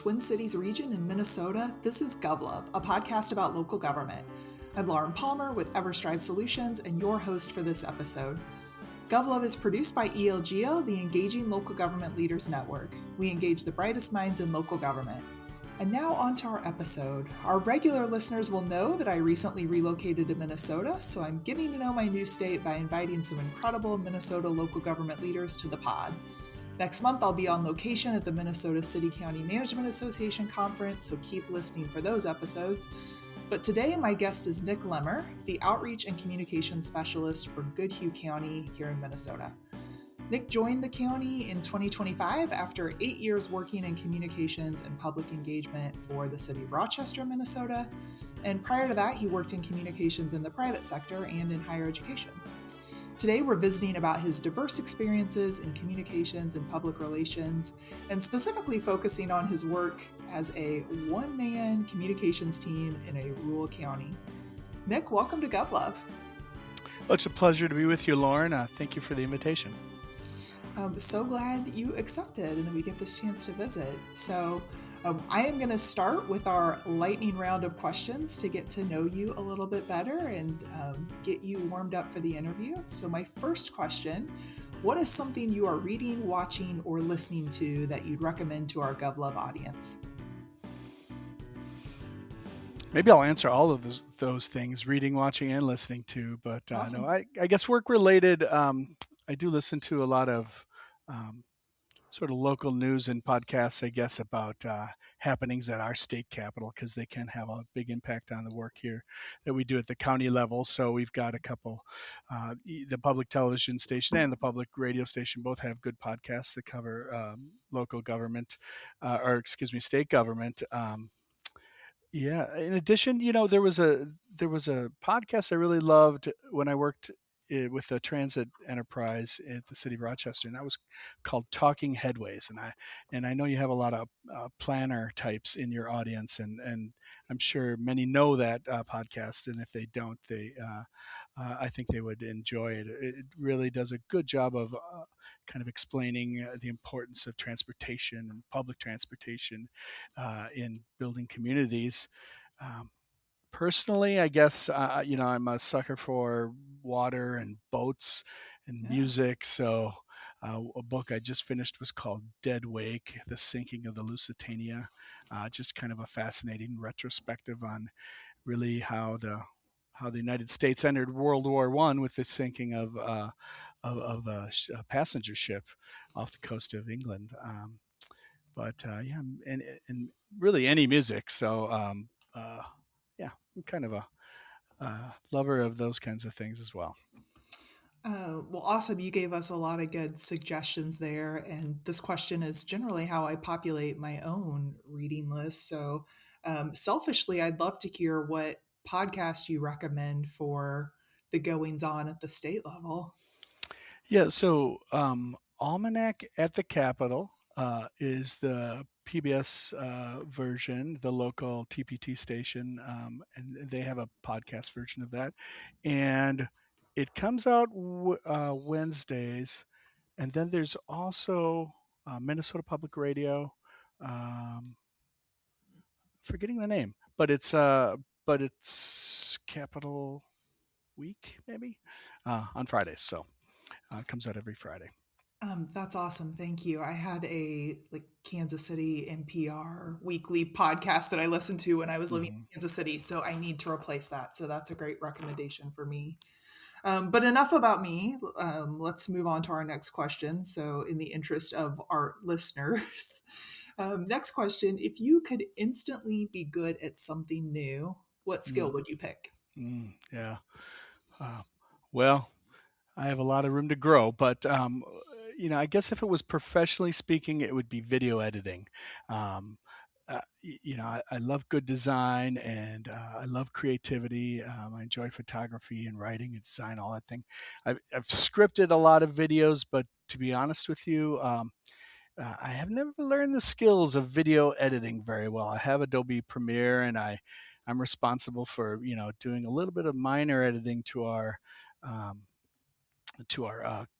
Twin Cities region in Minnesota, this is GovLove, a podcast about local government. I'm Lauren Palmer with EverStrive Solutions and your host for this episode. GovLove is produced by ELGL, the Engaging Local Government Leaders Network. We engage the brightest minds in local government. And now on to our episode. Our regular listeners will know that I recently relocated to Minnesota, so I'm getting to know my new state by inviting some incredible Minnesota local government leaders to the pod. Next month, I'll be on location at the Minnesota City-County Management Association Conference, so keep listening for those episodes. But today, my guest is Nick Lemmer, the Outreach and Communications Specialist for Goodhue County here in Minnesota. Nick joined the county in 2025 after 8 years working in communications and public engagement for the city of Rochester, Minnesota. And prior to that, he worked in communications in the private sector and in higher education. Today, we're visiting about his diverse experiences in communications and public relations, and specifically focusing on his work as a one-man communications team in a rural county. Nick, welcome to GovLove. Well, it's a pleasure to be with you, Lauren. Thank you for the invitation. I'm so glad you accepted and that we get this chance to visit. So I am going to start with our lightning round of questions to get to know you a little bit better and get you warmed up for the interview. So my first question, what is something you are reading, watching, or listening to that you'd recommend to our GovLove audience? Maybe I'll answer all of those things, reading, watching, and listening to. But Awesome. no, I guess work-related, I do listen to a lot of sort of local news and podcasts, I guess, about happenings at our state capitol, because they can have a big impact on the work here that we do at the county level. So we've got a couple, the public television station and the public radio station both have good podcasts that cover local government, state government. Yeah. In addition, there was a podcast I really loved when I worked with a transit enterprise at the city of Rochester, and that was called Talking Headways. And I know you have a lot of planner types in your audience, and I'm sure many know that podcast. And if they don't, I think they would enjoy it. It really does a good job of kind of explaining the importance of transportation and public transportation in building communities. Personally, I guess, I'm a sucker for water and boats and music. So a book I just finished was called Dead Wake, The Sinking of the Lusitania. Just kind of a fascinating retrospective on really how the United States entered World War I with the sinking of a passenger ship off the coast of England. And really any music. So I'm kind of a lover of those kinds of things as well. Well, awesome. You gave us a lot of good suggestions there. And this question is generally how I populate my own reading list. So selfishly, I'd love to hear what podcast you recommend for the goings on at the state level. Yeah, so Almanac at the Capitol is the PBS version, the local TPT station, and they have a podcast version of that. And it comes out Wednesdays. And then there's also Minnesota Public Radio, forgetting the name, but it's Capitol Week, maybe, on Fridays. So it comes out every Friday. That's awesome. Thank you. I had a Kansas City NPR weekly podcast that I listened to when I was living in Kansas City. So I need to replace that. So that's a great recommendation for me. But enough about me. Let's move on to our next question. So in the interest of our listeners, next question, if you could instantly be good at something new, what skill would you pick? Yeah. Well, I have a lot of room to grow, but I guess if it was professionally speaking, it would be video editing. I love good design, and I love creativity. I enjoy photography and writing and design, all that thing. I've scripted a lot of videos, but to be honest with you, I have never learned the skills of video editing very well. I have Adobe Premiere, and I'm responsible for doing a little bit of minor editing to our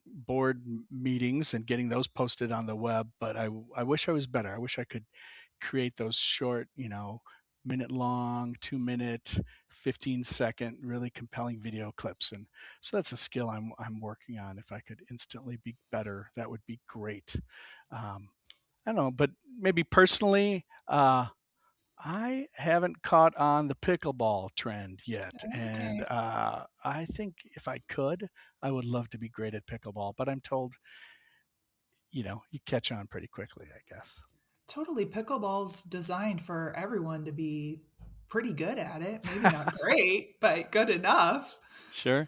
board meetings and getting those posted on the web. But I wish I was better. I wish I could create those short, minute long, 2 minute, 15-second, really compelling video clips. And so that's a skill I'm working on. If I could instantly be better, that would be great. I don't know, but maybe personally, I haven't caught on the pickleball trend yet, and Okay. I think if I could, I would love to be great at pickleball. But I'm told, you catch on pretty quickly, I guess. Totally. Pickleball's designed for everyone to be pretty good at it. Maybe not great, but good enough. Sure.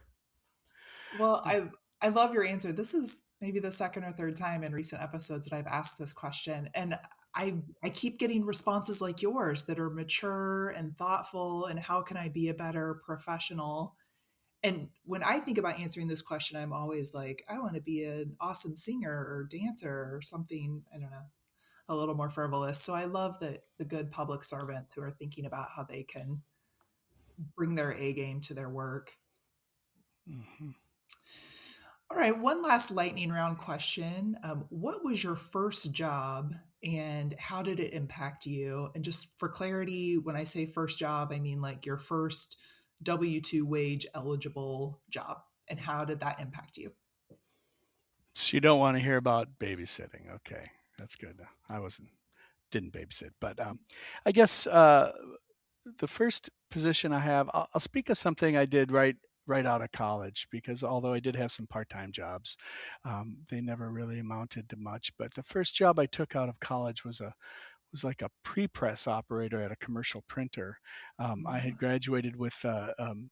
Well, I love your answer. This is maybe the second or third time in recent episodes that I've asked this question, and I keep getting responses like yours that are mature and thoughtful. And how can I be a better professional? And when I think about answering this question, I'm always like, I want to be an awesome singer or dancer or something. I don't know, a little more frivolous. So I love that the good public servants who are thinking about how they can bring their A game to their work. Hmm. All right, one last lightning round question. What was your first job and how did it impact you? And just for clarity, when I say first job, I mean like your first W 2 wage eligible job. And how did that impact you? So you don't want to hear about babysitting. Okay, that's good. I didn't babysit, but I guess the first position I have, I'll speak of something I did right out of college, because although I did have some part-time jobs, they never really amounted to much. But the first job I took out of college was like a pre-press operator at a commercial printer. I had graduated with a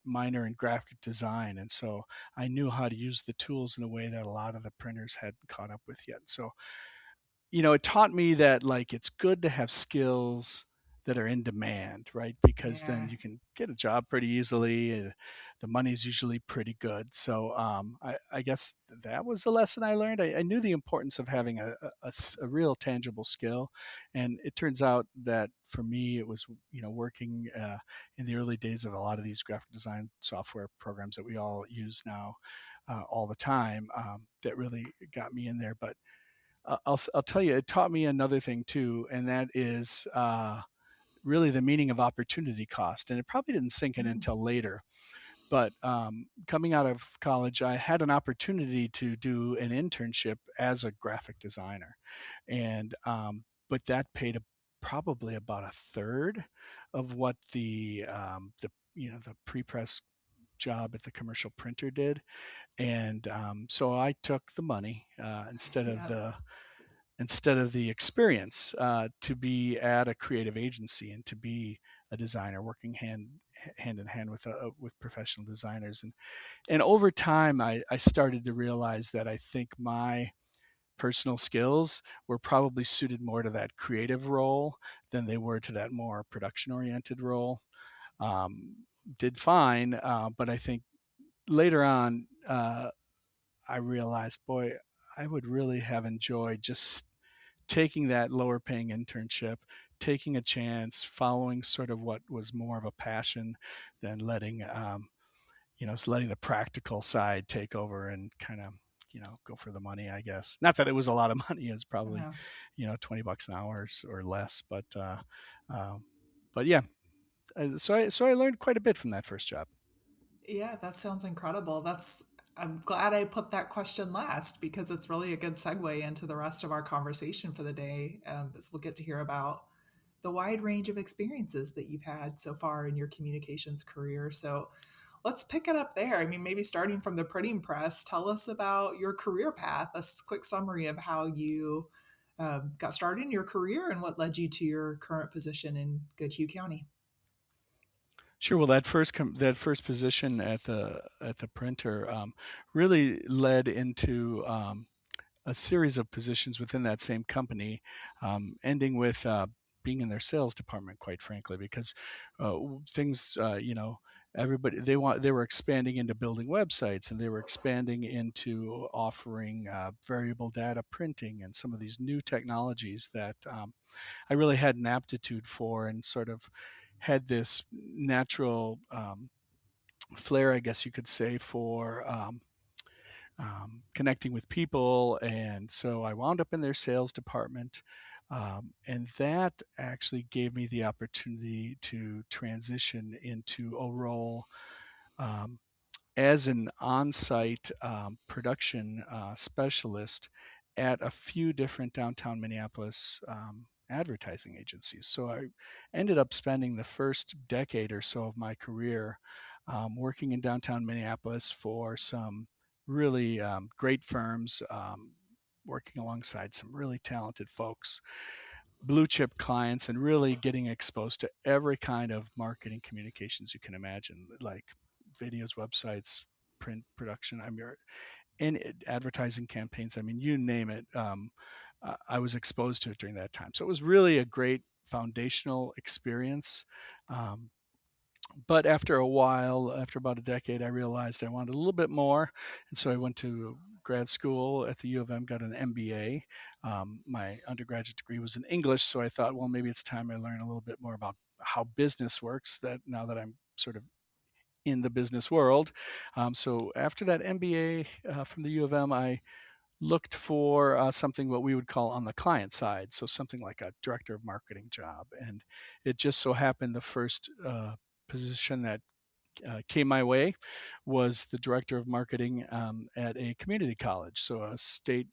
minor in graphic design, and so I knew how to use the tools in a way that a lot of the printers hadn't caught up with yet. So it taught me that, like, it's good to have skills that are in demand, right? Because then Yeah. you can get a job pretty easily. The money's usually pretty good. So I guess that was the lesson I learned. I knew the importance of having a real tangible skill, and it turns out that for me it was working in the early days of a lot of these graphic design software programs that we all use now all the time, that really got me in there. But I'll tell you, it taught me another thing too, and that is really the meaning of opportunity cost. And it probably didn't sink in Mm. until later. But coming out of college, I had an opportunity to do an internship as a graphic designer, and but that paid probably about a third of what the pre-press job at the commercial printer did. And so I took the money Yeah. instead of the experience, to be at a creative agency and to be a designer working hand in hand with professional designers. And over time I started to realize that I think my personal skills were probably suited more to that creative role than they were to that more production oriented role. um, did fine, but I think later on, I realized, boy, I would really have enjoyed just taking that lower paying internship, taking a chance, following sort of what was more of a passion than letting the practical side take over and kind of, go for the money, I guess. Not that it was a lot of money. It was probably, Yeah. $20 an hour or less, um, but yeah. So I learned quite a bit from that first job. Yeah, that sounds incredible. I'm glad I put that question last because it's really a good segue into the rest of our conversation for the day. As we'll get to hear about the wide range of experiences that you've had so far in your communications career. So let's pick it up there. I mean, maybe starting from the printing press, tell us about your career path, quick summary of how you got started in your career and what led you to your current position in Goodhue County. Sure. Well, that first position at the printer really led into a series of positions within that same company, ending with being in their sales department, quite frankly, because things, everybody they were expanding into building websites, and they were expanding into offering variable data printing and some of these new technologies that I really had an aptitude for, and sort of had this natural flair, I guess you could say, for connecting with people. And so I wound up in their sales department. And that actually gave me the opportunity to transition into a role um, as an on-site production specialist at a few different downtown Minneapolis advertising agencies. So I ended up spending the first decade or so of my career working in downtown Minneapolis for some really great firms, working alongside some really talented folks, blue chip clients, and really getting exposed to every kind of marketing communications you can imagine, like videos, websites, print production. I mean, and advertising campaigns. I mean, you name it. I was exposed to it during that time, so it was really a great foundational experience. Um, but after a while, after about a decade, I realized I wanted a little bit more, and so I went to grad school at the U of M, got an MBA. My undergraduate degree was in English, so I thought, well, maybe it's time I learn a little bit more about how business works. That now that I'm sort of in the business world. So after that MBA from the U of M, I looked for something what we would call on the client side, so something like a director of marketing job. And it just so happened the first position that came my way was the director of marketing at a community college, so a state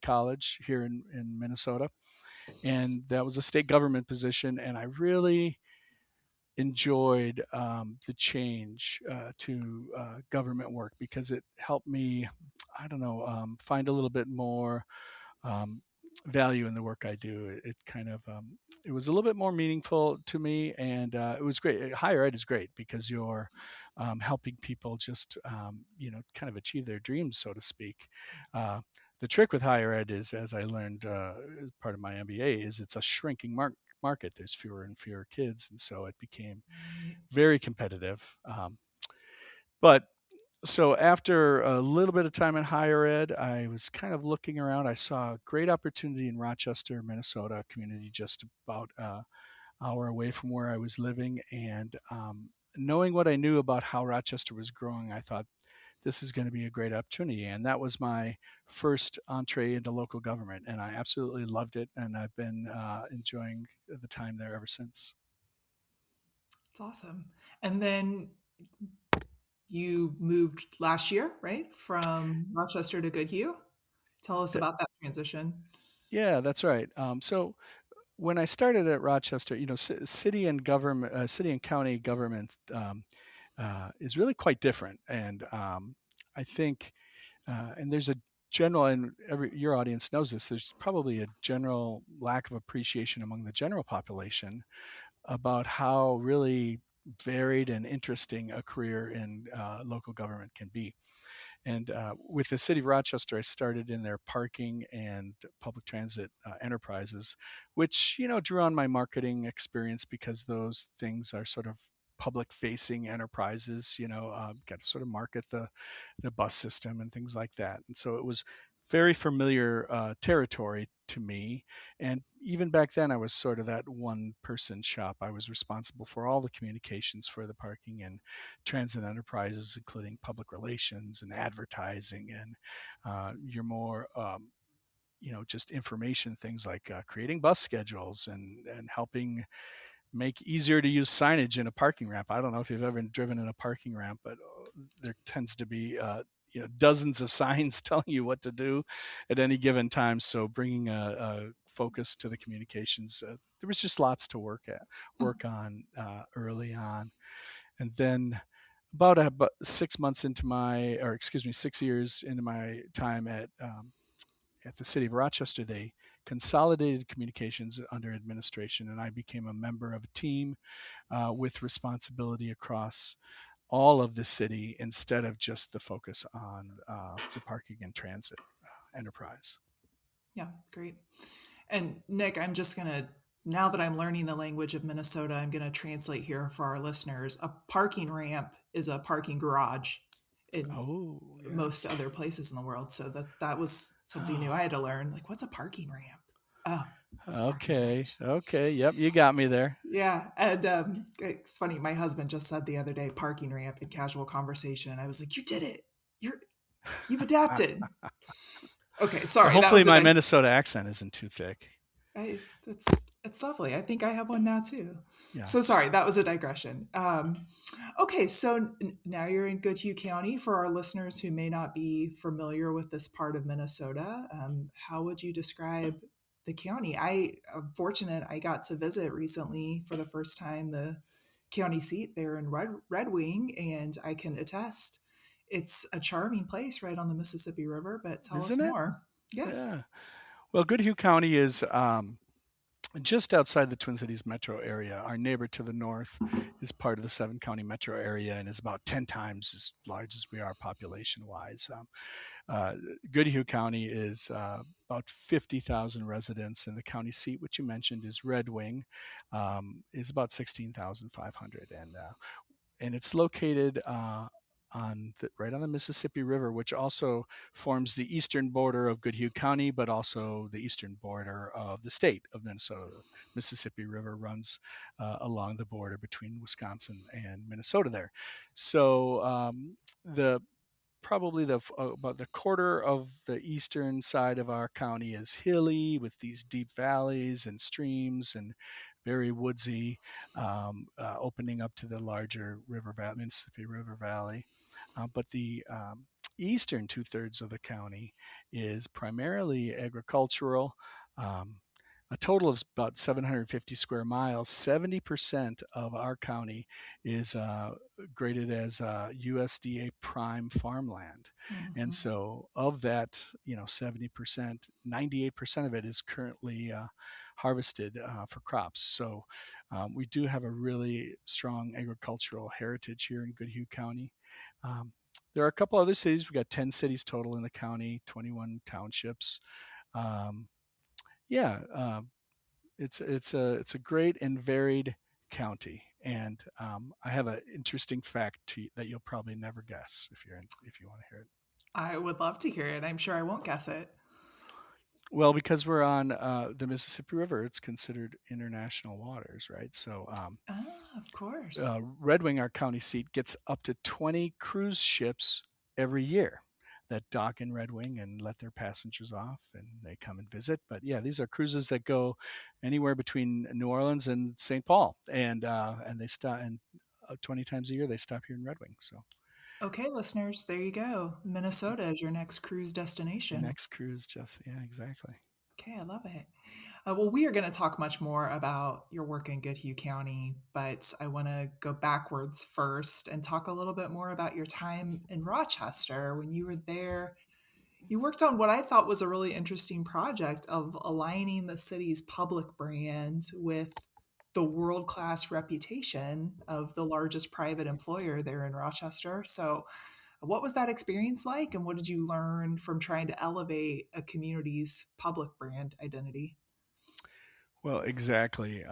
college here in Minnesota, and that was a state government position. And I really enjoyed the change to government work because it helped me, I don't know, find a little bit more um, value in the work I do. It kind of it was a little bit more meaningful to me, and it was great. Higher ed is great because you're helping people just kind of achieve their dreams, so to speak. The trick with higher ed is, as I learned as part of my MBA, is it's a shrinking market. There's fewer and fewer kids, and so it became Right. very competitive. But so after a little bit of time in higher ed, I was kind of looking around. I saw a great opportunity in Rochester, Minnesota, a community just about an hour away from where I was living. And knowing what I knew about how Rochester was growing, I thought this is going to be a great opportunity. And that was my first entree into local government. And I absolutely loved it. And I've been enjoying the time there ever since. It's awesome. And then you moved last year, right? From Rochester to Goodhue. Tell us about that transition. Yeah, that's right. So when I started at Rochester, city and government, city and county government is really quite different, and I think, and there's a general, and your audience knows this. There's probably a general lack of appreciation among the general population about how really varied and interesting a career in local government can be. And with the city of Rochester, I started in their parking and public transit enterprises, which, drew on my marketing experience because those things are sort of public facing enterprises, got to sort of market the bus system and things like that. And so it was very familiar territory to me. And even back then, I was sort of that one person shop. I was responsible for all the communications for the parking and transit enterprises, including public relations and advertising, and your more just information things like creating bus schedules and helping make easier to use signage in a parking ramp. I don't know if you've ever driven in a parking ramp, but there tends to be dozens of signs telling you what to do at any given time. So bringing a focus to the communications, there was just lots to work on early on. And then about 6 months into or excuse me, 6 years into my time at the city of Rochester, they consolidated communications under administration, and I became a member of a team with responsibility across all of the city instead of just the focus on the parking and transit enterprise. Yeah, great. And Nick, I'm just going to, now that I'm learning the language of Minnesota, I'm going to translate here for our listeners. A parking ramp is a parking garage in Oh, most yes. other places in the world. So that was something new Oh, I had to learn. Like, what's a parking ramp? Oh, it's a parking okay. garage. Okay. Yep. You got me there. Yeah, and it's funny. My husband just said the other day, parking ramp in casual conversation. And I was like, "You did it! You've adapted." Okay, Well, sorry. That hopefully was my an Minnesota accent isn't too thick. It's lovely. I think I have one now too. Yeah. So sorry, that was a digression. Okay, so now you're in Goodhue County. For our listeners who may not be familiar with this part of Minnesota, how would you describe the county? I'm fortunate I got to visit recently for the first time the county seat there in Red Wing, and I can attest it's a charming place right on the Mississippi River. But tell us Isn't it? more. Yes. Yeah. Well, Goodhue County is just outside the Twin Cities metro area. Our neighbor to the north is part of the 7 county metro area and is about 10 times as large as we are population wise. Uh, Goodhue County is about 50,000 residents, and the county seat, which you mentioned, is Red Wing, is about 16,500. And it's located right on the Mississippi River, which also forms the eastern border of Goodhue County, but also the eastern border of the state of Minnesota. The Mississippi River runs along the border between Wisconsin and Minnesota there. So the probably about the quarter of the eastern side of our county is hilly with these deep valleys and streams and very woodsy, opening up to the larger Mississippi River Valley. But the eastern 2/3 of the county is primarily agricultural. Um, a total of about 750 square miles. 70% of our county is graded as USDA prime farmland. And Mhm. so of that, 70%, 98% of it is currently harvested for crops. So we do have a really strong agricultural heritage here in Goodhue County. Um, there are a couple other cities. We got 10 cities total in the county, 21 townships. Um, yeah, it's a great and varied county, and I have an interesting fact that you'll probably never guess if you want to hear it. I would love to hear it. I'm sure I won't guess it. Well, because we're on the Mississippi River, it's considered international waters, right? So Ah, of course. Red Wing, our county seat, gets up to 20 cruise ships every year that dock in Red Wing and let their passengers off, and they come and visit. But yeah, these are cruises that go anywhere between New Orleans and St. Paul, and they stop, and 20 times a year they stop here in Red Wing. So Okay, listeners, there you go. Minnesota is your next cruise your destination. next cruise, just yeah, exactly. Okay, I love it. Well, we are going to talk much more about your work in Goodhue County, but I want to go backwards first and talk a little bit more about your time in Rochester. When you were there, you worked on what I thought was a really interesting project of aligning the city's public brand with the world class reputation of the largest private employer there in Rochester. So, what was that experience like, and what did you learn from trying to elevate a community's public brand identity? Well, exactly.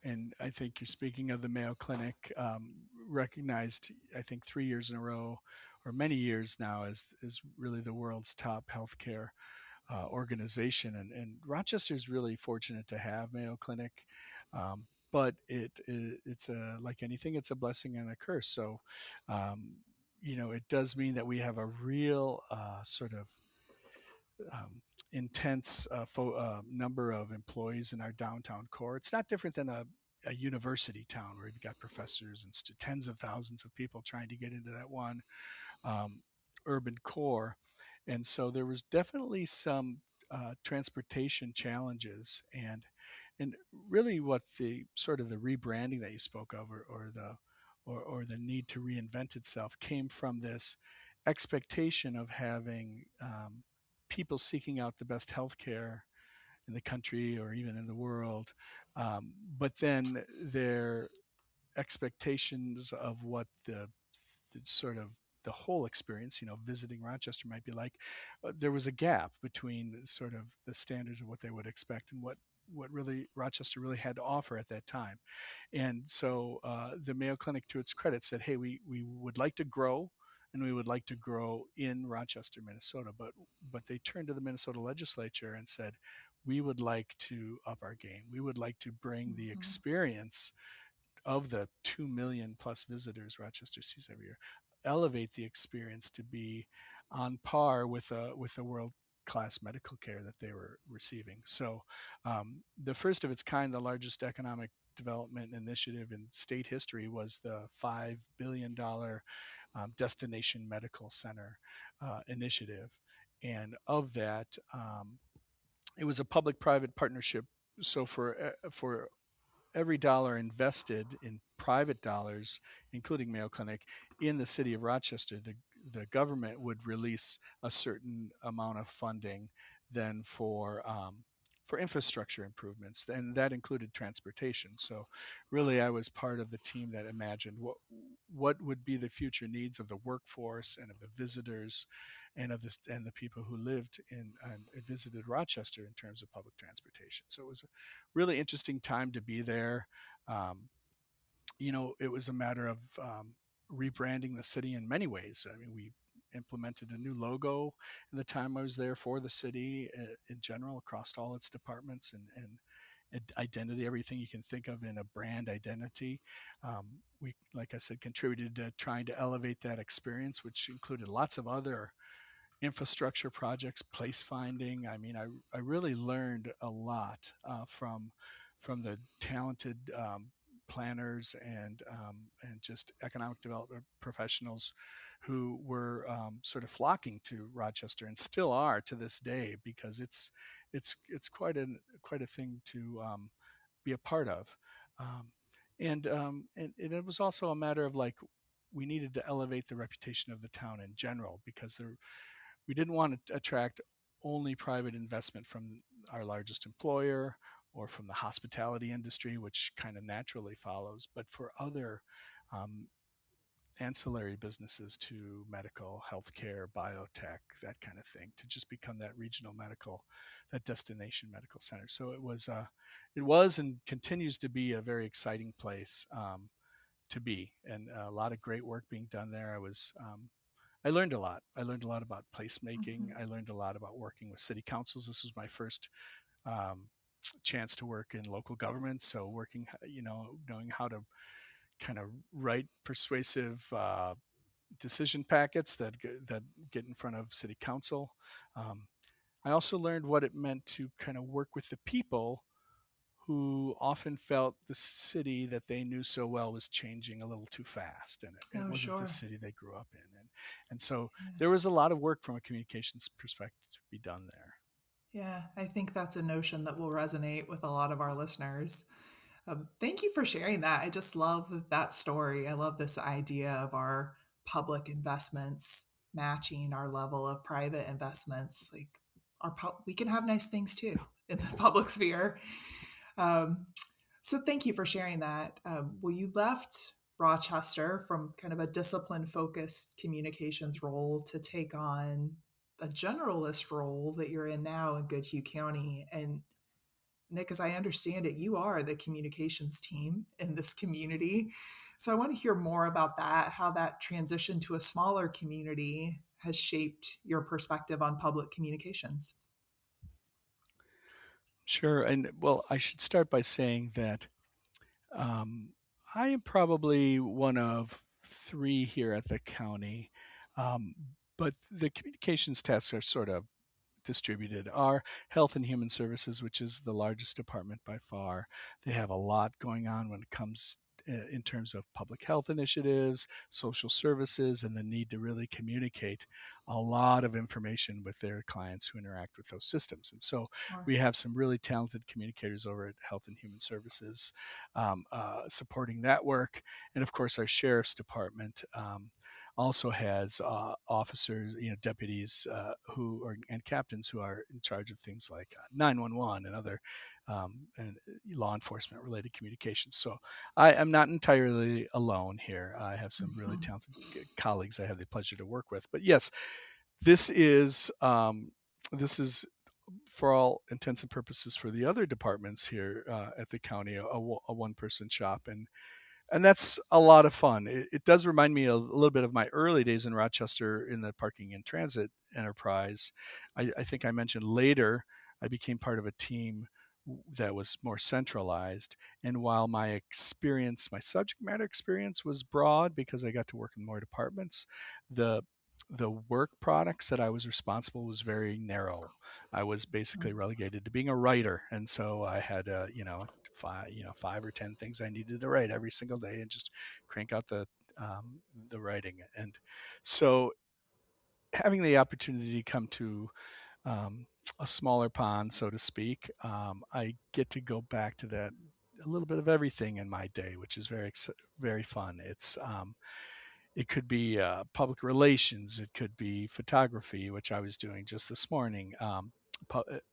And I think you're speaking of the Mayo Clinic, recognized, I think, 3 years in a row or many years now as really the world's top healthcare organization. And Rochester is really fortunate to have Mayo Clinic. But it's like anything, it's a blessing and a curse. So, um, it does mean that we have a real sort of um, intense number of employees in our downtown core. It's not different than a university town where you've got professors and tens of thousands of people trying to get into that one um, urban core. And so there was definitely some transportation challenges, and really what the sort of the rebranding that you spoke of, or the need to reinvent itself, came from this expectation of having people seeking out the best healthcare in the country or even in the world, but then their expectations of what the sort of the whole experience, visiting Rochester might be like. There was a gap between sort of the standards of what they would expect and what really Rochester really had to offer at that time. And so the Mayo Clinic, to its credit, said, "Hey, we would like to grow, and we would like to grow in Rochester, Minnesota." But they turned to the Minnesota legislature and said, "We would like to up our game. We would like to bring the Mhm. experience of the 2 million plus visitors Rochester sees every year, elevate the experience to be on par with a world." class medical care that they were receiving. So the first of its kind, the largest economic development initiative in state history, was the $5 billion Destination Medical Center initiative. And of that, it was a public-private partnership. So for every dollar invested in private dollars, including Mayo Clinic, in the city of Rochester, the government would release a certain amount of funding then for infrastructure improvements, and that included transportation. So, really, I was part of the team that imagined what would be the future needs of the workforce and of the visitors, and the people who lived in and visited Rochester in terms of public transportation. So it was a really interesting time to be there. Um, it was a matter of rebranding the city in many ways. I mean, we implemented a new logo in the time I was there for the city in general across all its departments and identity, everything you can think of in a brand identity. We, like I said, contributed to trying to elevate that experience, which included lots of other infrastructure projects, place finding. I mean, I really learned a lot from the talented planners and just economic development professionals who were sort of flocking to Rochester and still are to this day, because it's quite a thing to be a part of. Um, and it was also a matter of, like, we needed to elevate the reputation of the town in general, because we didn't want to attract only private investment from our largest employer or from the hospitality industry, which kind of naturally follows, but for other um, ancillary businesses to medical, healthcare, biotech, that kind of thing, to just become that regional medical, that destination medical center. So it was and continues to be a very exciting place to be, and a lot of great work being done there. I learned a lot. I learned a lot about placemaking. Mhm. I learned a lot about working with city councils. This was my first um, chance to work in local government. So working, knowing how to kind of write persuasive decision packets that get in front of city council. Um, I also learned what it meant to kind of work with the people who often felt the city that they knew so well was changing a little too fast, and it Oh, wasn't the sure. city they grew up in. And so Yeah. there was a lot of work from a communications perspective to be done there. Yeah, I think that's a notion that will resonate with a lot of our listeners. Thank you for sharing that. I just love that story. I love this idea of our public investments matching our level of private investments. Like we can have nice things too in the public sphere. Um, so thank you for sharing that. Well, you left Rochester from kind of a discipline focused communications role to take on a generalist role that you're in now in Goodhue County. And Nick, as I understand it, you are the communications team in this community. So I want to hear more about that, how that transition to a smaller community has shaped your perspective on public communications. Sure. And well, I should start by saying that um, I am probably one of three here at the county, um, but the communications tasks are sort of distributed. Our Health and Human Services, which is the largest department by far, they have a lot going on when it comes in terms of public health initiatives, social services, and the need to really communicate a lot of information with their clients who interact with those systems. And so Sure. we have some really talented communicators over at Health and Human Services supporting that work. And of course, our Sheriff's Department. Also has officers, deputies and captains who are in charge of things like 911 and other and law enforcement related communications. So I am not entirely alone here. I have some really Mhm. talented colleagues I have the pleasure to work with. But yes, this is this is for all intents and purposes for the other departments here at the county, a one-person shop, and that's a lot of fun. It does remind me a little bit of my early days in Rochester in the parking and transit enterprise. I think I mentioned later I became part of a team that was more centralized. And while my subject matter experience was broad because I got to work in more departments, the the work products that I was responsible was very narrow. I was basically relegated to being a writer, and so I had five or 10 things I needed to write every single day, and just crank out the writing. And so having the opportunity to come to um, a smaller pond, so to speak, I get to go back to that a little bit of everything in my day, which is very fun. It could be public relations, it could be photography, which I was doing just this morning,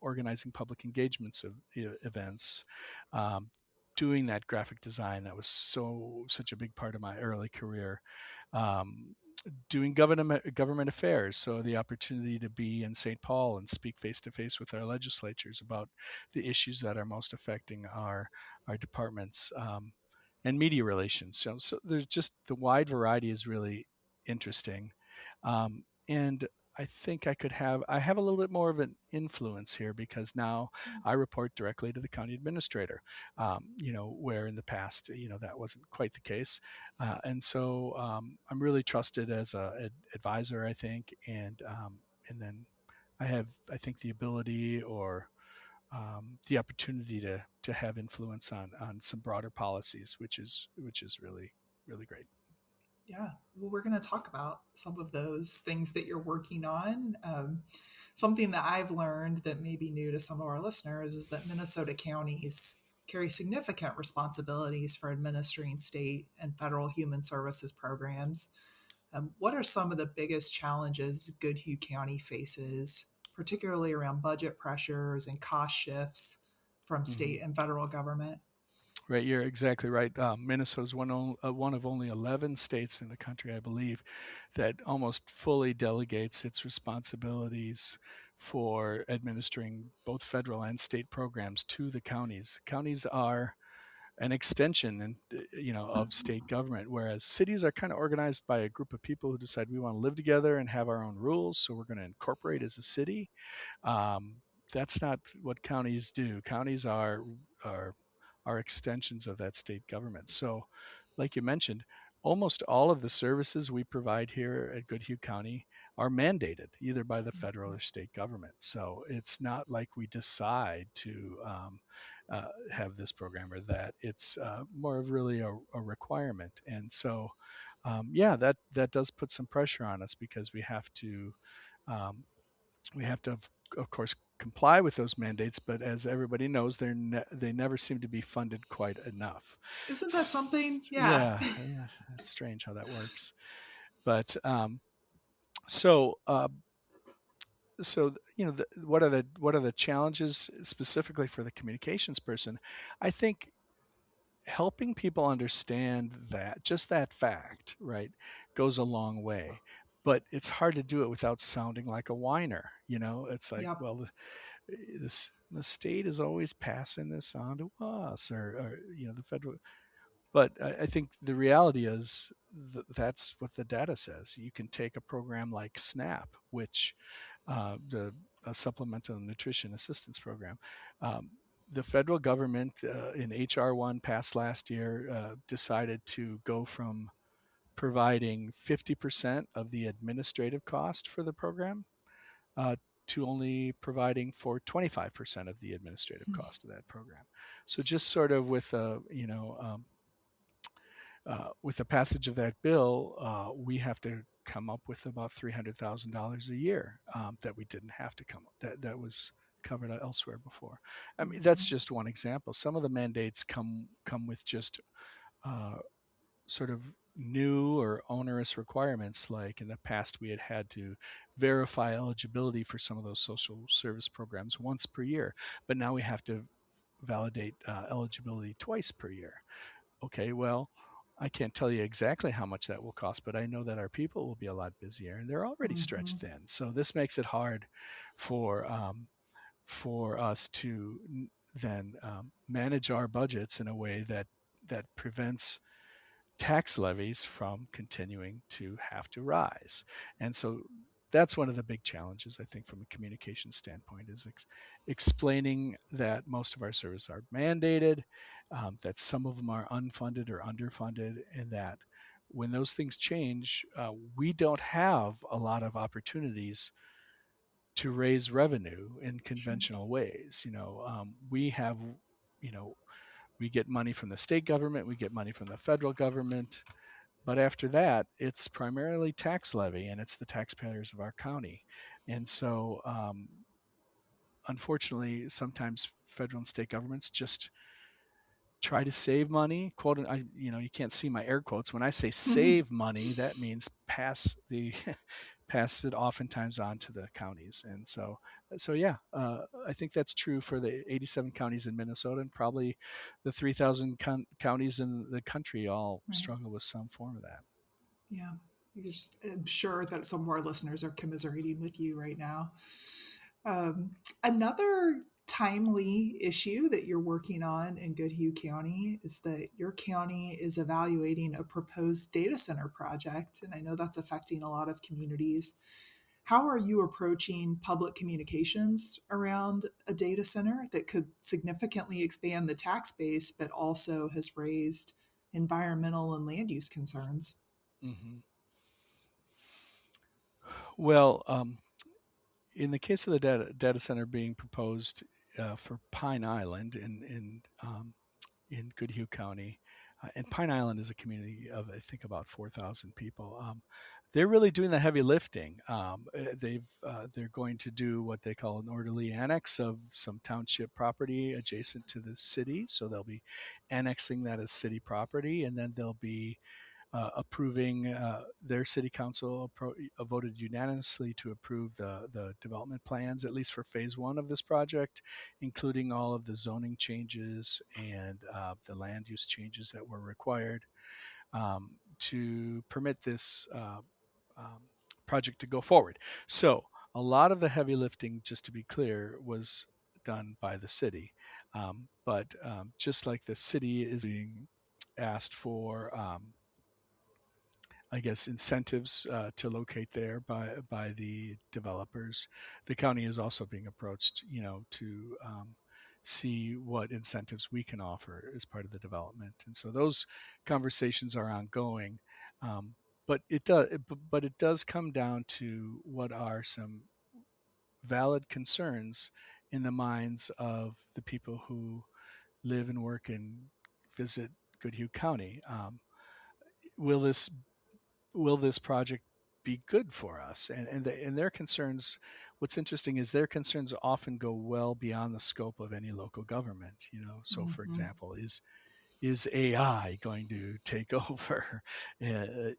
organizing public engagements of events, um, doing that graphic design that was such a big part of my early career. Um, Doing government affairs, so the opportunity to be in St. Paul and speak face to face with our legislatures about the issues that are most affecting our departments, and media relations. So there's just the wide variety is really interesting, and I think I have a little bit more of an influence here because now I report directly to the county administrator, where in the past, that wasn't quite the case. And so I'm really trusted as a advisor, I think, and then I think, the ability or the opportunity to have influence on some broader policies, which is really great. Yeah, well, we're going to talk about some of those things that you're working on. Something that I've learned that may be new to some of our listeners is that Minnesota counties carry significant responsibilities for administering state and federal human services programs. What are some of the biggest challenges Goodhue County faces, particularly around budget pressures and cost shifts from Hmm. state and federal government? Right, you're exactly right. Minnesota is one of only 11 states in the country, I believe, that almost fully delegates its responsibilities for administering both federal and state programs to the counties. Counties are an extension of state government, whereas cities are kind of organized by a group of people who decide we want to live together and have our own rules, so we're going to incorporate as a city. um, that's not what counties do. Counties are are extensions of that state government. So, like you mentioned, almost all of the services we provide here at Goodhue County are mandated either by the federal or state government. So it's not like we decide to have this program or that. It's more of really a requirement. And so, yeah, that does put some pressure on us because um, we have to, of course, comply with those mandates. But as everybody knows, they never seem to be funded quite enough. Isn't that something? Yeah. Yeah, yeah, it's strange how that works. But so so what are the challenges specifically for the communications person? I think helping people understand that just that fact, right, goes a long way. But it's hard to do it without sounding like a whiner. It's like, Yep. well, the state is always passing this on to us, or the federal. But I think the reality is that's what the data says. You can take a program like SNAP, which the Supplemental Nutrition Assistance Program. Um, the federal government in HR1 passed last year decided to go from providing 50% of the administrative cost for the program uh, to only providing for 25% of the administrative cost of that program. So just sort of with the passage of that bill, we have to come up with about $300,000 a year that we didn't have to come up. That was covered elsewhere before. I mean, that's Mhm. just one example. Some of the mandates come with just uh, sort of new or onerous requirements. Like in the past, we had to verify eligibility for some of those social service programs once per year, but now we have to validate eligibility twice per year. Okay, well, I can't tell you exactly how much that will cost, but I know that our people will be a lot busier and they're already stretched Mhm. thin. So this makes it hard for for us to then manage our budgets in a way that prevents tax levies from continuing to have to rise. And so that's one of the big challenges, I think, from a communication standpoint, is explaining that most of our services are mandated, that some of them are unfunded or underfunded, and that when those things change, we don't have a lot of opportunities to raise revenue in Sure. conventional ways. We have, you know, we get money from the state government, we get money from the federal government, but after that, it's primarily tax levy, and it's the taxpayers of our county. And so, unfortunately, sometimes federal and state governments just try to save money. Quote, you can't see my air quotes. When I say save money, that means pass the pass it oftentimes on to the counties. And so yeah, I think that's true for the 87 counties in Minnesota, and probably the 3,000 counties in the country all Right. struggle with some form of that. Yeah. I'm sure that some of our listeners are commiserating with you right now. Another timely issue that you're working on in Goodhue County is that your county is evaluating a proposed data center project, and I know that's affecting a lot of communities. How are you approaching public communications around a data center that could significantly expand the tax base, but also has raised environmental and land use concerns? Mm-hmm. Well, in the case of the data center being proposed for Pine Island in Goodhue County, and Pine Island is a community of I think about 4,000 people. They're really doing the heavy lifting. They're going to do what they call an orderly annex of some township property adjacent to the city. So they'll be annexing that as city property, and then they'll be approving. Their city council voted unanimously to approve the development plans, at least for phase one of this project, including all of the zoning changes and the land use changes that were required to permit this project to go forward. So a lot of the heavy lifting, just to be clear, was done by the city. But just like the city is being asked for I guess incentives to locate there by the developers. The county is also being approached, to see what incentives we can offer as part of the development, and so those conversations are ongoing. Um, but it does come down to what are some valid concerns in the minds of the people who live and work and visit Goodhue County. Will this project be good for us? And their concerns. What's interesting is their concerns often go well beyond the scope of any local government. So for Mm-hmm. example, is AI going to take over, and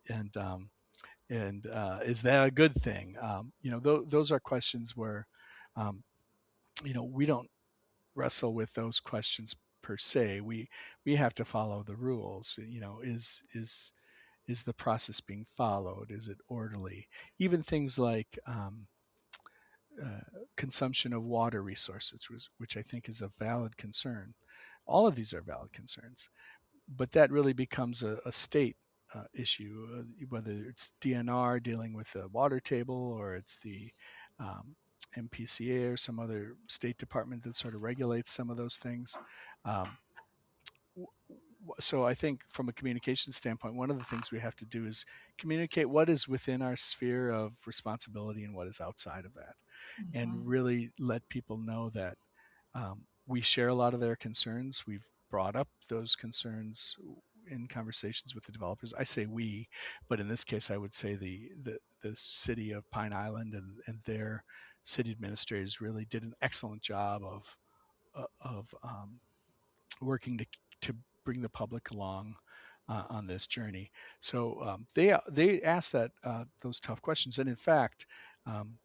is that a good thing? Those are questions where, um, we don't wrestle with those questions per se. We have to follow the rules. Is the process being followed? Is it orderly? Even things like consumption of water resources, which I think is a valid concern. All of these are valid concerns, but that really becomes a state issue, whether it's DNR dealing with the water table, or it's the MPCA or some other state department that sort of regulates some of those things. Um, so I think from a communication standpoint, one of the things we have to do is communicate what is within our sphere of responsibility and what is outside of that, Mm-hmm. and really let people know that we share a lot of their concerns. We've brought up those concerns in conversations with the developers. I say we, but in this case, I would say the city of Pine Island and their city administrators really did an excellent job of working to bring the public along on this journey. So they asked those tough questions, and in fact, um,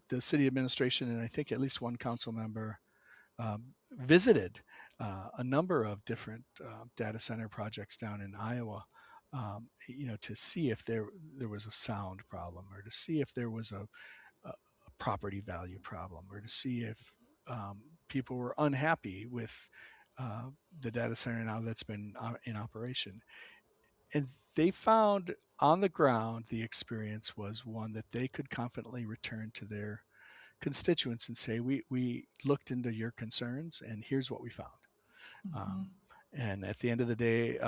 the city administration and I think at least one council member visited a number of different data center projects down in Iowa. To see if there was a sound problem, or to see if there was a property value problem, or to see if people were unhappy with the data center now that's been in operation. And they found on the ground the experience was one that they could confidently return to their constituents and say, we looked into your concerns and here's what we found. Mm-hmm. Um, and at the end of the day,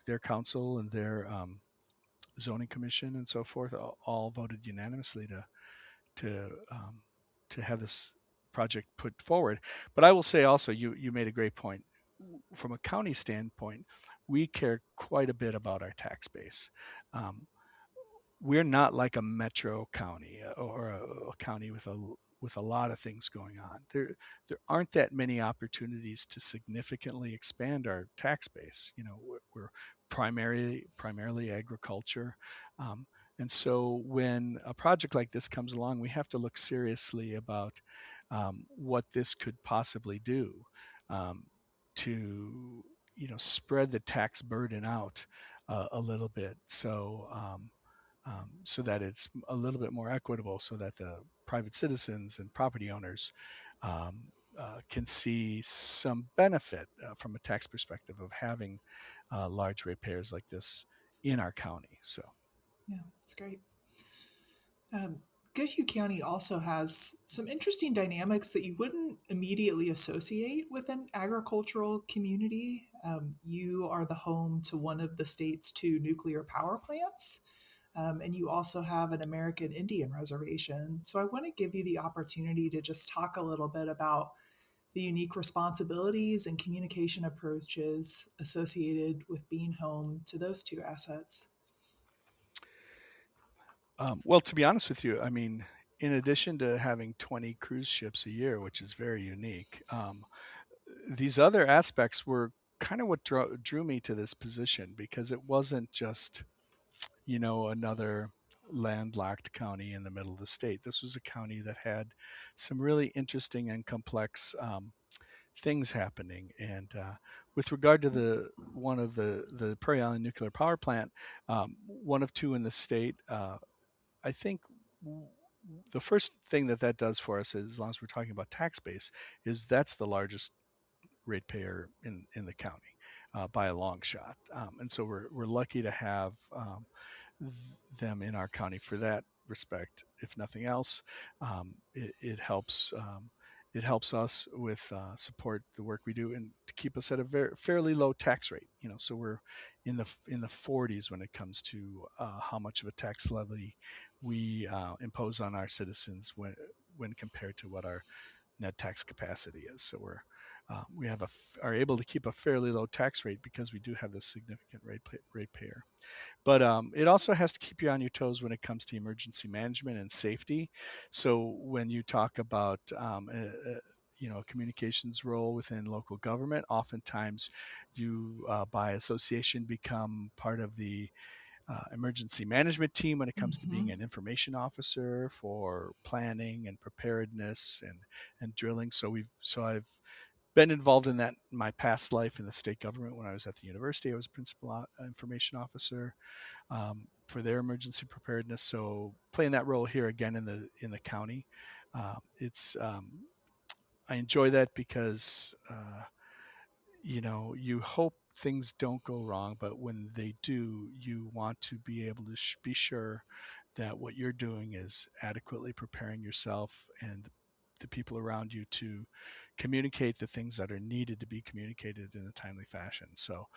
their council and their zoning commission and so forth all voted unanimously to um, to have this project put forward. But I will say also, you made a great point. From a county standpoint, we care quite a bit about our tax base. Um, we're not like a metro county or a county with a lot of things going on. There aren't that many opportunities to significantly expand our tax base. You know, we're primarily agriculture, um, and so when a project like this comes along, we have to look seriously about what this could possibly do um, to spread the tax burden out a little bit. So that it's a little bit more equitable, so that the private citizens and property owners can see some benefit from a tax perspective of having large ratepayers like this in our county. So, Yeah, it's great. Um, Goodhue County also has some interesting dynamics that you wouldn't immediately associate with an agricultural community. You are the home to one of the state's two nuclear power plants, and you also have an American Indian reservation. So I want to give you the opportunity to just talk a little bit about the unique responsibilities and communication approaches associated with being home to those two assets. well, to be honest with you, I mean, in addition to having 20 cruise ships a year, which is very unique, these other aspects were kind of what drew me to this position, because it wasn't just another landlocked county in the middle of the state. This was a county that had some really interesting and complex things happening. And with regard to the one of the Prairie Island nuclear power plant, one of two in the state, I think the first thing that does for us, as long as we're talking about tax base, is that's the largest ratepayer in the county by a long shot. And so we're lucky to have them in our county for that respect. If nothing else, it helps. It helps us with support the work we do and to keep us at a fairly low tax rate. So we're in the 40s when it comes to how much of a tax levy we impose on our citizens when compared to what our net tax capacity is. So we are able to keep a fairly low tax rate because we do have this significant rate payer. But it also has to keep you on your toes when it comes to emergency management and safety. So when you talk about a communications role within local government, oftentimes you by association become part of the emergency management team when it comes to being Mm-hmm. an information officer for planning and preparedness and drilling. So I've been involved in that in my past life in the state government. When I was at the university, I was a principal information officer for their emergency preparedness. So playing that role here again in the county, it's I enjoy that because you hope things don't go wrong, but when they do, you want to be able to be sure that what you're doing is adequately preparing yourself and the people around you to communicate the things that are needed to be communicated in a timely fashion. So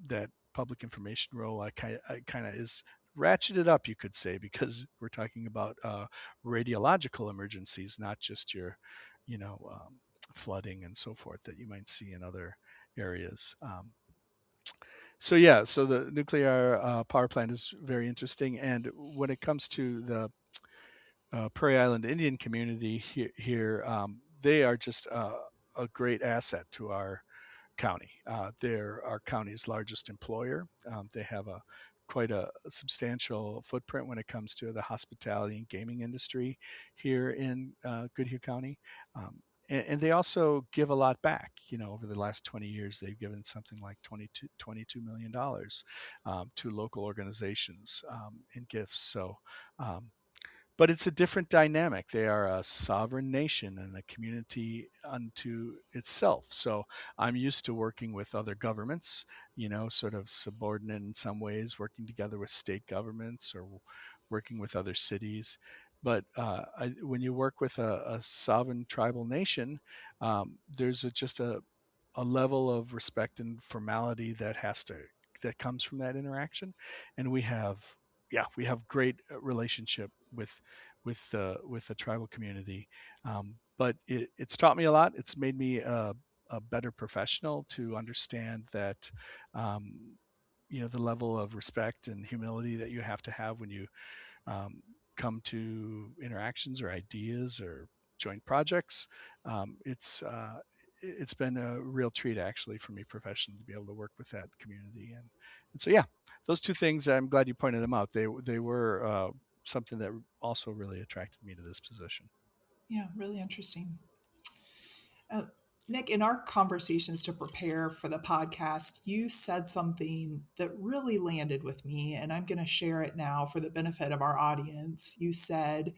that public information role, I kind of is ratcheted up, you could say, because we're talking about radiological emergencies, not just your, you know, flooding and so forth that you might see in other areas. So yeah, so the nuclear power plant is very interesting, and when it comes to the Prairie Island Indian community here, they are just a great asset to our county. They're our county's largest employer. They have quite a substantial footprint when it comes to the hospitality and gaming industry here in Goodhue County. And they also give a lot back. Over the last 20 years, they've given something like $22 million to local organizations in gifts. So but it's a different dynamic. They are a sovereign nation and a community unto itself. So I'm used to working with other governments, sort of subordinate in some ways, working together with state governments or working with other cities. But when you work with a sovereign tribal nation, there's just a level of respect and formality that comes from that interaction. And we have great relationship with the tribal community. But it's taught me a lot. It's made me a better professional to understand that the level of respect and humility that you have when you um, come to interactions or ideas or joint projects. It's been a real treat actually for me professionally to be able to work with that community, and so yeah, those two things, I'm glad you pointed them out. They were something that also really attracted me to this position. Yeah, really interesting. Uh, Nick, in our conversations to prepare for the podcast, you said something that really landed with me, and I'm going to share it now for the benefit of our audience. You said,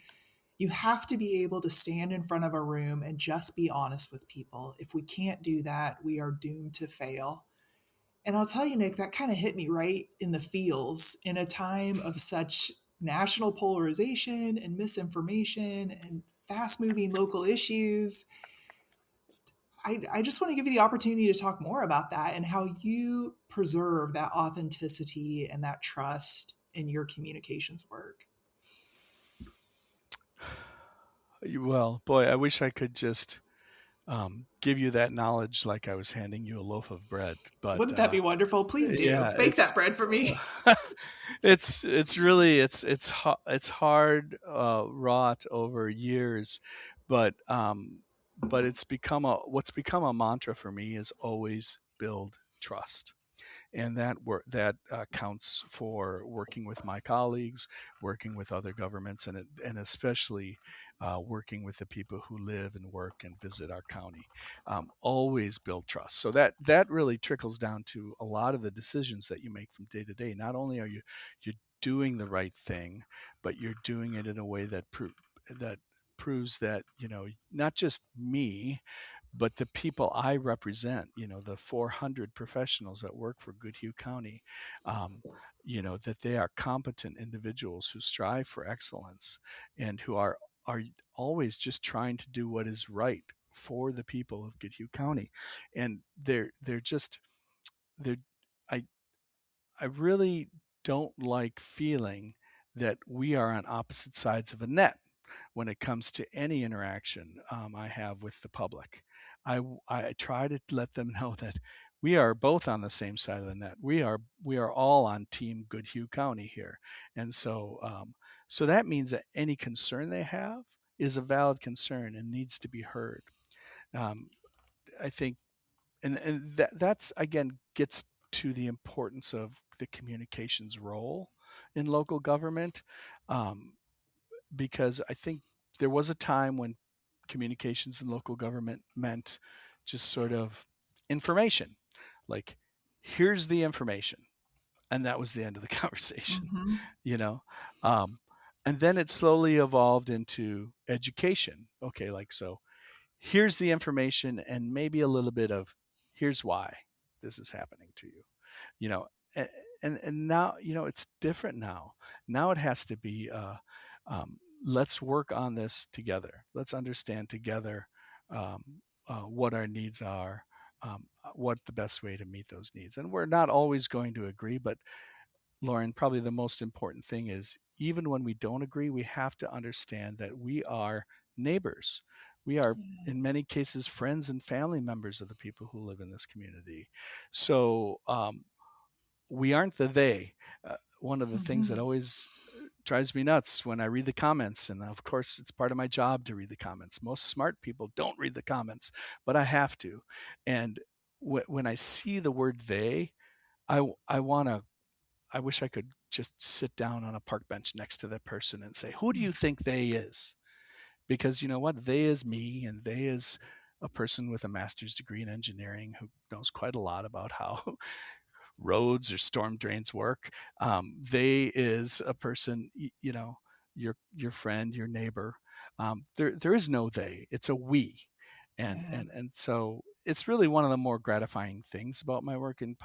you have to be able to stand in front of a room and just be honest with people. If we can't do that, we are doomed to fail. And I'll tell you, Nick, that kind of hit me right in the feels in a time of such national polarization and misinformation and fast moving local issues. I just want to give you the opportunity to talk more about that and how you preserve that authenticity and that trust in your communications work. Well, boy, I wish I could just give you that knowledge like I was handing you a loaf of bread. But Wouldn't that be wonderful? Please do. yeah, Bake that bread for me. it's really it's hard wrought over years, but it's become a what's become a mantra for me is always build trust, and that counts for working with my colleagues, working with other governments, and especially working with the people who live and work and visit our county. Always build trust. So that really trickles down to a lot of the decisions that you make from day to day. Not only are you're doing the right thing, but you're doing it in a way that proves that not just me but the people I represent, the 400 professionals that work for Goodhue County, um, that they are competent individuals who strive for excellence and who are always just trying to do what is right for the people of Goodhue County, and they're just they're I I really don't like feeling that we are on opposite sides of a net when it comes to any interaction I have with the public. I try to let them know that we are both on the same side of the net. We are all on Team Goodhue County here, and so that means that any concern they have is a valid concern and needs to be heard. Um, I think and that's again gets to the importance of the communications role in local government, um, because I think there was a time when communications in local government meant just sort of information, like here's the information, and that was the end of the conversation, Mm-hmm. you know. um, and then it slowly evolved into education. Okay, like so here's the information and maybe a little bit of here's why this is happening to you, you know. And now it's different now. Now it has to be let's work on this together, let's understand together um, what our needs are, what the best way to meet those needs. And we're not always going to agree, but Lauren, probably the most important thing is even when we don't agree, we have to understand that we are neighbors. We are, in many cases, friends and family members of the people who live in this community. So we aren't the they. One of the things that Mm-hmm. always drives me nuts when I read the comments, and of course, it's part of my job to read the comments. Most smart people don't read the comments, but I have to. And when I see the word they, I want to I wish I could just sit down on a park bench next to that person and say, "Who do you think they is?" Because you know what? They is me, and they is a person with a master's degree in engineering who knows quite a lot about how roads or storm drains work. They is a person, your friend, your neighbor. There is no they. It's a we, and Yeah. and so it's really one of the more gratifying things about my work in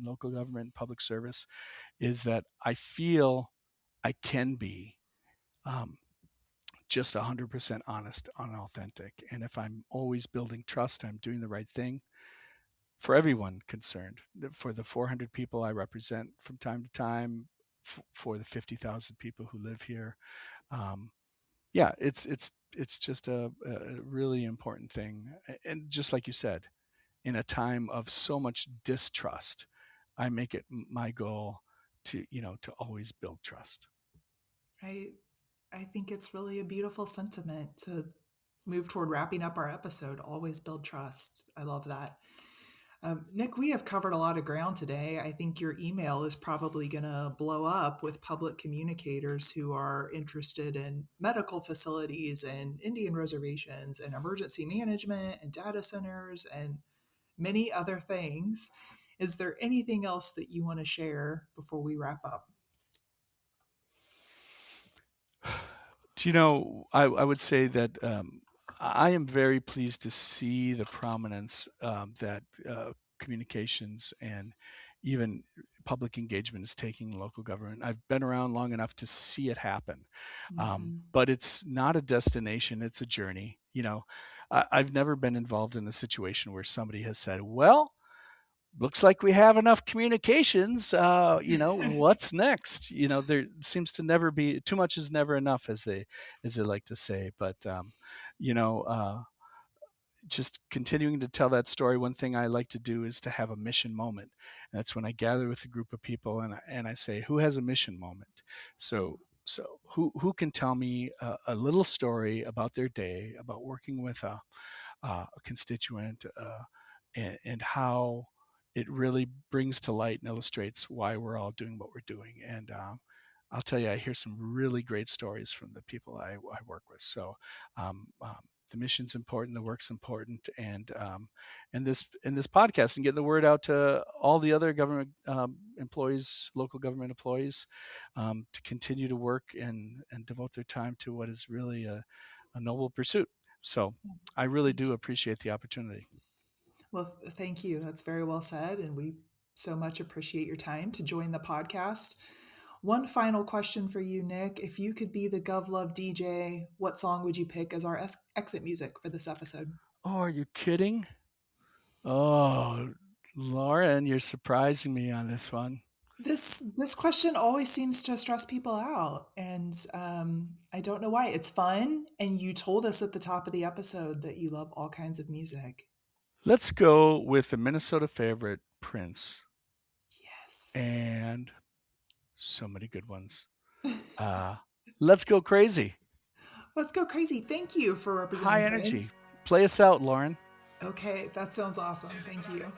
local government and public service is that I feel I can be um, just 100% honest and authentic. And if I'm always building trust, I'm doing the right thing. for everyone concerned, for the 400 people I represent from time to time, for the 50,000 people who live here. Yeah, it's just a really important thing. And just like you said, in a time of so much distrust, I make it my goal to to always build trust. I I think it's really a beautiful sentiment to move toward wrapping up our episode. Always build trust. I love that. Nick, we have covered a lot of ground today. I think your email is probably going to blow up with public communicators who are interested in medical facilities and Indian reservations and emergency management and data centers and many other things. Is there anything else that you want to share before we wrap up? I would say that I am very pleased to see the prominence that communications and even public engagement is taking in local government. I've been around long enough to see it happen, but it's not a destination; it's a journey. I've never been involved in a situation where somebody has said, "Well, looks like we have enough communications. What's next?" There seems to never be too much is never enough, as they like to say. But you know, just continuing to tell that story. One thing I like to do is to have a mission moment. And that's when I gather with a group of people and I say, who has a mission moment? So who can tell me a little story about their day, about working with a constituent, and how it really brings to light and illustrates why we're all doing what we're doing. And I'll tell you, I hear some really great stories from the people I work with. So the mission's important, the work's important, and this podcast and getting the word out to all the other government employees, local government employees, to continue to work and devote their time to what is really a noble pursuit. So I really do appreciate the opportunity. Well, thank you. That's very well said. And we so much appreciate your time to join the podcast. One final question for you, Nick. If you could be the GovLove DJ, what song would you pick as our exit music for this episode? Oh, are you kidding? Oh, Lauren, you're surprising me on this one. This question always seems to stress people out, and I don't know why. It's fun, and you told us at the top of the episode that you love all kinds of music. Let's go with the Minnesota favorite, Prince. Yes. And so many good ones. Let's go crazy. Let's go crazy. Thank you for representing High energy. Prince. Play us out, Lauren. Okay, that sounds awesome. Thank you.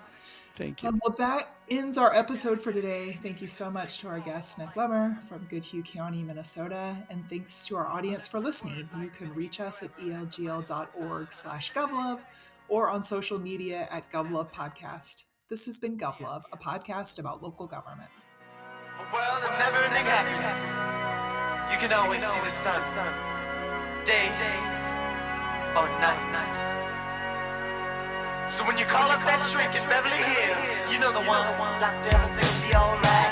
Thank you. Well, that ends our episode for today. Thank you so much to our guest, Nick Lemmer from Goodhue County, Minnesota. And thanks to our audience for listening. You can reach us at elgl.org/govlove or on social media at GovLove Podcast. This has been GovLove, a podcast about local government. A world of never-ending happiness. You can always see the sun, day or night. So when you call up that shrink in Beverly Hills, you know the one. Doctor, everything will be alright.